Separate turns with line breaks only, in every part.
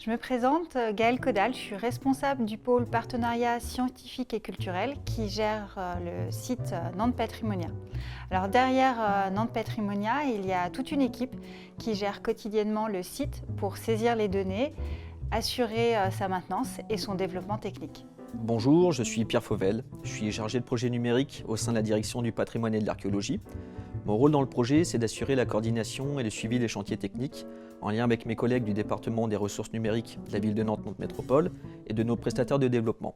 Je me présente, Gaëlle Caudal, je suis responsable du pôle partenariat scientifique et culturel qui gère le site Nantes Patrimonia. Alors derrière Nantes Patrimonia, il y a toute une équipe qui gère quotidiennement le site pour saisir les données, assurer sa maintenance et son développement technique.
Bonjour, je suis Pierre Fauvel, je suis chargé de projet numérique au sein de la direction du patrimoine et de l'archéologie. Mon rôle dans le projet, c'est d'assurer la coordination et le suivi des chantiers techniques en lien avec mes collègues du département des ressources numériques de la ville de Nantes Métropole et de nos prestataires de développement.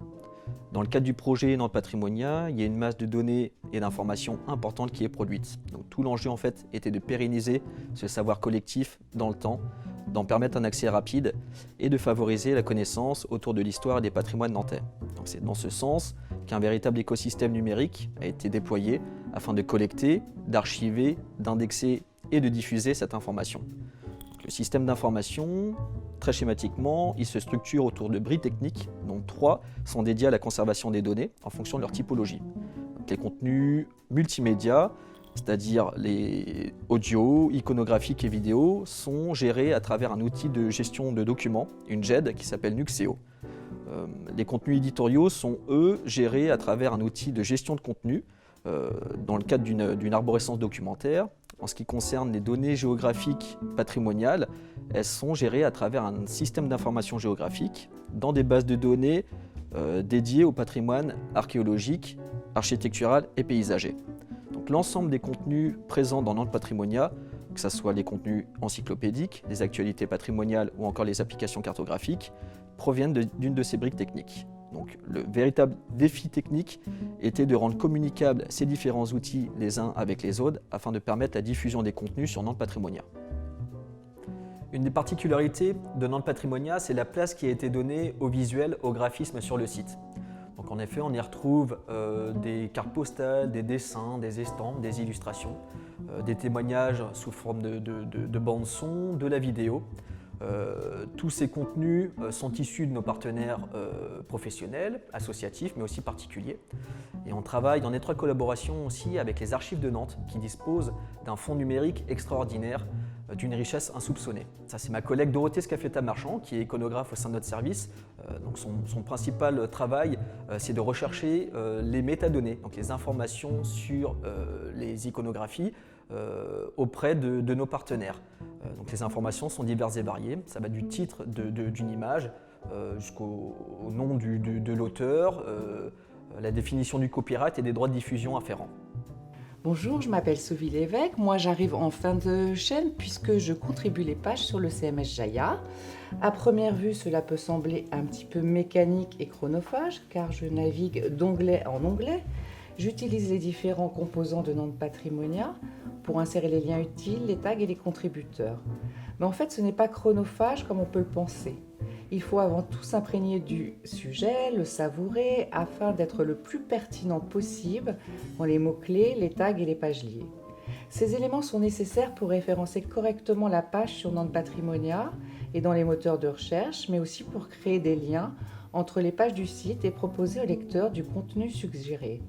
Dans le cadre du projet Nantes Patrimonia, il y a une masse de données et d'informations importante qui est produite. Donc, tout l'enjeu en fait était de pérenniser ce savoir collectif dans le temps, d'en permettre un accès rapide et de favoriser la connaissance autour de l'histoire et des patrimoines nantais. Donc, c'est dans ce sens qu'un véritable écosystème numérique a été déployé afin de collecter, d'archiver, d'indexer et de diffuser cette information. Le système d'information, très schématiquement, il se structure autour de briques techniques, dont 3 sont dédiés à la conservation des données en fonction de leur typologie. Donc, les contenus multimédia, c'est-à-dire les audio, iconographiques et vidéos, sont gérés à travers un outil de gestion de documents, une GED qui s'appelle Nuxeo. Les contenus éditoriaux sont, eux, gérés à travers un outil de gestion de contenu dans le cadre d'une arborescence documentaire. En ce qui concerne les données géographiques patrimoniales, elles sont gérées à travers un système d'information géographique dans des bases de données dédiées au patrimoine archéologique, architectural et paysager. Donc, l'ensemble des contenus présents dans Nantes Patrimonia, que ce soit les contenus encyclopédiques, les actualités patrimoniales ou encore les applications cartographiques, proviennent d'une de ces briques techniques. Donc, le véritable défi technique était de rendre communicables ces différents outils les uns avec les autres afin de permettre la diffusion des contenus sur Nantes Patrimonia. Une des particularités de Nantes Patrimonia, c'est la place qui a été donnée au visuel, au graphisme sur le site. Donc, en effet, on y retrouve des cartes postales, des dessins, des estampes, des illustrations, des témoignages sous forme de bande-son, de la vidéo. Tous ces contenus sont issus de nos partenaires professionnels, associatifs, mais aussi particuliers. Et on travaille en étroite collaboration aussi avec les archives de Nantes, qui disposent d'un fonds numérique extraordinaire, d'une richesse insoupçonnée. Ça, c'est ma collègue Dorothée Scafetta-Marchand, qui est iconographe au sein de notre service. Donc son principal travail, c'est de rechercher les métadonnées, donc les informations sur les iconographies, auprès de nos partenaires. Donc les informations sont diverses et variées, ça va du titre d'une image jusqu'au nom de l'auteur, la définition du copyright et des droits de diffusion afférents.
Bonjour, je m'appelle Sophie Lévesque. Moi, j'arrive en fin de chaîne puisque je contribue les pages sur le CMS Jaya. À première vue, cela peut sembler un petit peu mécanique et chronophage car je navigue d'onglet en onglet. J'utilise les différents composants de Nantes Patrimonia pour insérer les liens utiles, les tags et les contributeurs. Mais en fait, ce n'est pas chronophage comme on peut le penser. Il faut avant tout s'imprégner du sujet, le savourer, afin d'être le plus pertinent possible dans les mots-clés, les tags et les pages liées. Ces éléments sont nécessaires pour référencer correctement la page sur Nantes Patrimonia et dans les moteurs de recherche, mais aussi pour créer des liens entre les pages du site et proposer au lecteur du contenu suggéré.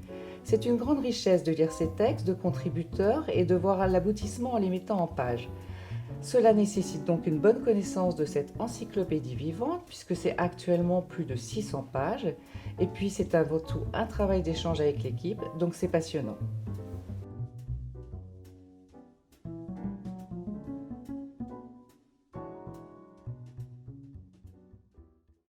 C'est une grande richesse de lire ces textes de contributeurs et de voir l'aboutissement en les mettant en page. Cela nécessite donc une bonne connaissance de cette encyclopédie vivante, puisque c'est actuellement plus de 600 pages, et puis c'est avant tout un travail d'échange avec l'équipe, donc c'est passionnant.